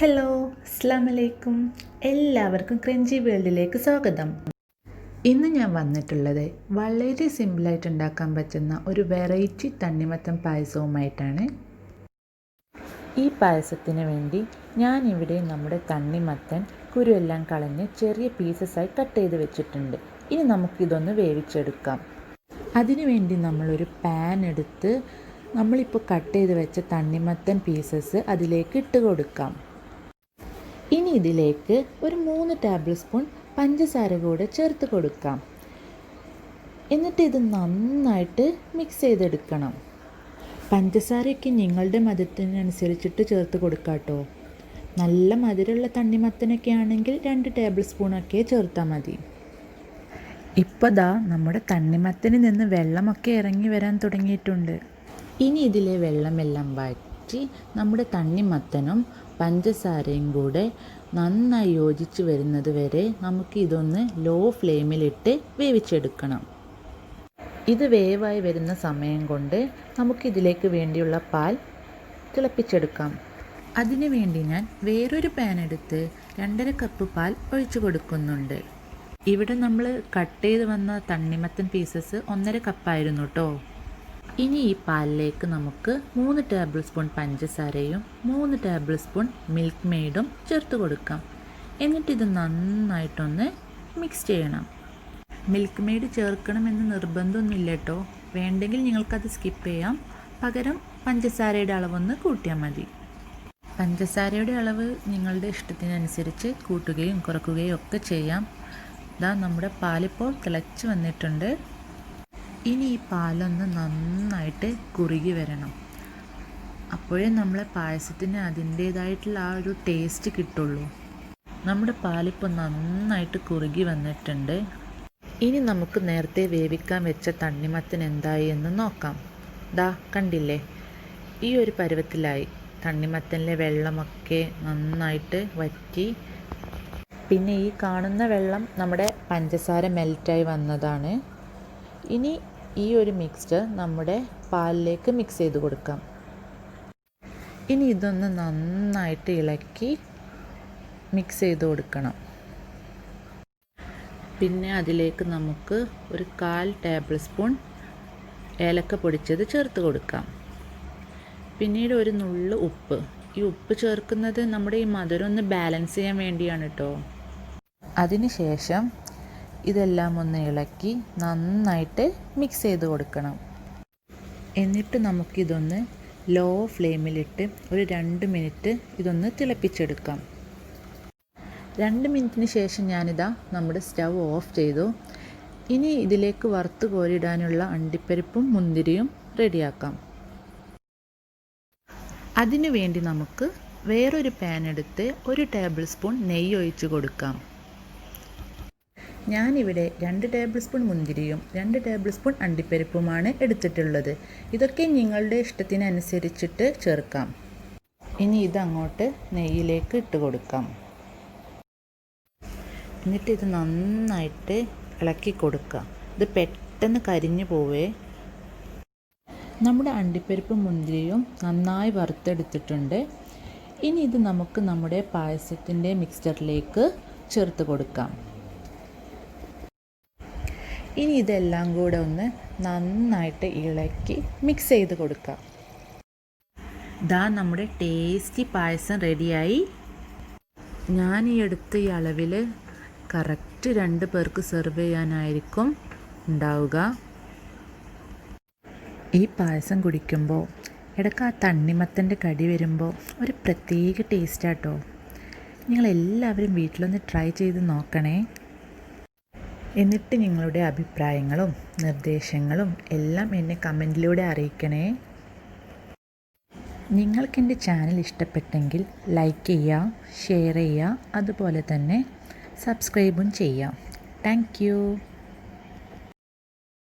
Hello, അസ്സലാമു അലൈക്കും. എല്ലാവർക്കും ക്രഞ്ചി വേൾഡിലേക്ക് സ്വാഗതം. ഇന്ന് ഞാൻ വന്നിട്ടുള്ളത് വളരെ സിമ്പിളായിട്ട് ഉണ്ടാക്കാൻ പറ്റുന്ന ഒരു വെറൈറ്റി തണ്ണിമത്തൻ പായസവുമായിട്ടാണ്. ഈ പായസത്തിന് വേണ്ടി ഞാനിവിടെ നമ്മുടെ തണ്ണിമത്തൻ കുരുവെല്ലാം കളഞ്ഞ് ചെറിയ പീസസായി കട്ട് ചെയ്ത് വെച്ചിട്ടുണ്ട്. ഇനി നമുക്കിതൊന്ന് വേവിച്ചെടുക്കാം. അതിനുവേണ്ടി നമ്മളൊരു പാൻ എടുത്ത് നമ്മളിപ്പോൾ കട്ട് ചെയ്ത് വെച്ച തണ്ണിമത്തൻ പീസസ് അതിലേക്ക് ഇട്ട് കൊടുക്കാം. ഇനി ഇതിലേക്ക് ഒരു 3 ടേബിൾ സ്പൂൺ പഞ്ചസാര കൂടെ ചേർത്ത് കൊടുക്കാം. എന്നിട്ട് ഇത് നന്നായിട്ട് മിക്സ് ചെയ്തെടുക്കണം. പഞ്ചസാരയൊക്കെ നിങ്ങളുടെ മധുരത്തിനനുസരിച്ചിട്ട് ചേർത്ത് കൊടുക്കാം കേട്ടോ. നല്ല മധുരമുള്ള തണ്ണിമത്തനൊക്കെ ആണെങ്കിൽ 2 ടേബിൾ സ്പൂണൊക്കെ ചേർത്താൽ മതി. ഇപ്പോൾ ദാ നമ്മുടെ തണ്ണിമത്തനിൽ നിന്ന് വെള്ളമൊക്കെ ഇറങ്ങി വരാൻ തുടങ്ങിയിട്ടുണ്ട്. ഇനി ഇതിലെ വെള്ളമെല്ലാം വറ്റി നമ്മുടെ തണ്ണിമത്തനും പഞ്ചസാരയും കൂടെ നന്നായി യോജിച്ച് വരുന്നത് വരെ നമുക്ക് ഇതൊന്ന് ലോ ഫ്ലെയിമിലിട്ട് വേവിച്ചെടുക്കണം. ഇത് വേവായി വരുന്ന സമയം കൊണ്ട് നമുക്കിതിലേക്ക് വേണ്ടിയുള്ള പാൽ തിളപ്പിച്ചെടുക്കാം. അതിനു വേണ്ടി ഞാൻ വേറൊരു പാൻ എടുത്ത് 2.5 കപ്പ് പാൽ ഒഴിച്ചു കൊടുക്കുന്നുണ്ട്. ഇവിടെ നമ്മൾ കട്ട് ചെയ്ത് വന്ന തണ്ണിമത്തൻ പീസസ് 1.5 കപ്പായിരുന്നു കേട്ടോ. ഇനി ഈ പാലിലേക്ക് നമുക്ക് 3 ടേബിൾ സ്പൂൺ പഞ്ചസാരയും 3 ടേബിൾ സ്പൂൺ മിൽക്ക് മെയ്ഡും ചേർത്ത് കൊടുക്കാം. എന്നിട്ടിത് നന്നായിട്ടൊന്ന് മിക്സ് ചെയ്യണം. മിൽക്ക് മെയ്ഡ് ചേർക്കണമെന്ന് നിർബന്ധമൊന്നുമില്ല കേട്ടോ. വേണ്ടെങ്കിൽ നിങ്ങൾക്കത് സ്കിപ്പ് ചെയ്യാം. പകരം പഞ്ചസാരയുടെ അളവൊന്ന് കൂട്ടിയാൽ മതി. പഞ്ചസാരയുടെ അളവ് നിങ്ങളുടെ ഇഷ്ടത്തിനനുസരിച്ച് കൂട്ടുകയും കുറയ്ക്കുകയും ഒക്കെ ചെയ്യാം. ഇതാ നമ്മുടെ പാലിപ്പോൾ തിളച്ച് വന്നിട്ടുണ്ട്. ഇനി ഈ പാലൊന്ന് നന്നായിട്ട് കുറുകി വരണം. അപ്പോഴേ നമ്മളെ പായസത്തിന് അതിൻ്റേതായിട്ടുള്ള ആ ഒരു ടേസ്റ്റ് കിട്ടുള്ളൂ. നമ്മുടെ പാലിപ്പോൾ നന്നായിട്ട് കുറുകി വന്നിട്ടുണ്ട്. ഇനി നമുക്ക് നേരത്തെ വേവിക്കാൻ വെച്ച തണ്ണിമത്തൻ എന്തായി എന്ന് നോക്കാം. ദാ കണ്ടില്ലേ, ഈ ഒരു പരുവത്തിലായി. തണ്ണിമത്തനിലെ വെള്ളമൊക്കെ നന്നായിട്ട് വറ്റി. പിന്നെ ഈ കാണുന്ന വെള്ളം നമ്മുടെ പഞ്ചസാര മെൽറ്റായി വന്നതാണ്. ഇനി ഈ ഒരു മിക്സ്ചർ നമ്മുടെ പാലിലേക്ക് മിക്സ് ചെയ്ത് കൊടുക്കാം. ഇനി ഇതൊന്ന് നന്നായിട്ട് ഇളക്കി മിക്സ് ചെയ്ത് കൊടുക്കണം. പിന്നെ അതിലേക്ക് നമുക്ക് ഒരു 1/4 ടേബിൾ സ്പൂൺ ഏലക്ക പൊടിച്ചത് ചേർത്ത് കൊടുക്കാം. പിന്നീട് ഒരു നുള്ളു ഉപ്പ്. ഈ ഉപ്പ് ചേർക്കുന്നത് നമ്മുടെ ഈ മധുരം ഒന്ന് ബാലൻസ് ചെയ്യാൻ വേണ്ടിയാണ് കേട്ടോ. അതിന് ശേഷം ഇതെല്ലാം ഒന്ന് ഇളക്കി നന്നായിട്ട് മിക്സ് ചെയ്ത് കൊടുക്കണം. എന്നിട്ട് നമുക്കിതൊന്ന് ലോ ഫ്ലെയിമിലിട്ട് ഒരു 2 മിനിറ്റ് ഇതൊന്ന് തിളപ്പിച്ചെടുക്കാം. 2 മിനിറ്റിന് ശേഷം ഞാനിതാ നമ്മുടെ സ്റ്റൗ ഓഫ് ചെയ്തു. ഇനി ഇതിലേക്ക് വറുത്ത് കോരിയിടാനുള്ള അണ്ടിപ്പരിപ്പും മുന്തിരിയും റെഡിയാക്കാം. അതിനു വേണ്ടി നമുക്ക് വേറൊരു പാൻ എടുത്ത് 1 ടേബിൾ സ്പൂൺ നെയ്യ് ഒഴിച്ച് കൊടുക്കാം. ഞാനിവിടെ 2 ടേബിൾ സ്പൂൺ മുന്തിരിയും 2 ടേബിൾ സ്പൂൺ അണ്ടിപ്പരിപ്പുമാണ് എടുത്തിട്ടുള്ളത്. ഇതൊക്കെ നിങ്ങളുടെ ഇഷ്ടത്തിനനുസരിച്ചിട്ട് ചേർക്കാം. ഇനി ഇതങ്ങോട്ട് നെയ്യിലേക്ക് ഇട്ട് കൊടുക്കാം. എന്നിട്ട് ഇത് നന്നായിട്ട് ഇളക്കി കൊടുക്കാം. ഇത് പെട്ടെന്ന് കരിഞ്ഞു പോവേ. നമ്മുടെ അണ്ടിപ്പരിപ്പും മുന്തിരിയും നന്നായി വറുത്തെടുത്തിട്ടുണ്ട്. ഇനി ഇത് നമുക്ക് നമ്മുടെ പായസത്തിൻ്റെ മിക്സ്ചറിലേക്ക് ചേർത്ത് കൊടുക്കാം. ഇനി ഇതെല്ലാം കൂടെ ഒന്ന് നന്നായിട്ട് ഇളക്കി മിക്സ് ചെയ്ത് കൊടുക്കാം. ദാ നമ്മുടെ ടേസ്റ്റി പായസം റെഡിയായി. ഞാൻ ഈ എടുത്ത ഈ അളവിൽ കറക്റ്റ് 2 പേർക്ക് സെർവ് ചെയ്യാനായിരിക്കും ഉണ്ടാവുക. ഈ പായസം കുടിക്കുമ്പോൾ ഇടയ്ക്ക് ആ തണ്ണിമത്തൻ്റെ കടി വരുമ്പോൾ ഒരു പ്രത്യേക ടേസ്റ്റാട്ടോ. നിങ്ങളെല്ലാവരും വീട്ടിലൊന്ന് ട്രൈ ചെയ്ത് നോക്കണേ. എന്നിട്ട് നിങ്ങളുടെ അഭിപ്രായങ്ങളും നിർദ്ദേശങ്ങളും എല്ലാം എന്നെ കമൻറ്റിലൂടെ അറിയിക്കണേ. നിങ്ങൾക്കെൻ്റെ ചാനൽ ഇഷ്ടപ്പെട്ടെങ്കിൽ ലൈക്ക് ചെയ്യുക, ഷെയർ ചെയ്യുക, അതുപോലെ തന്നെ സബ്സ്ക്രൈബും ചെയ്യാം. Thank you.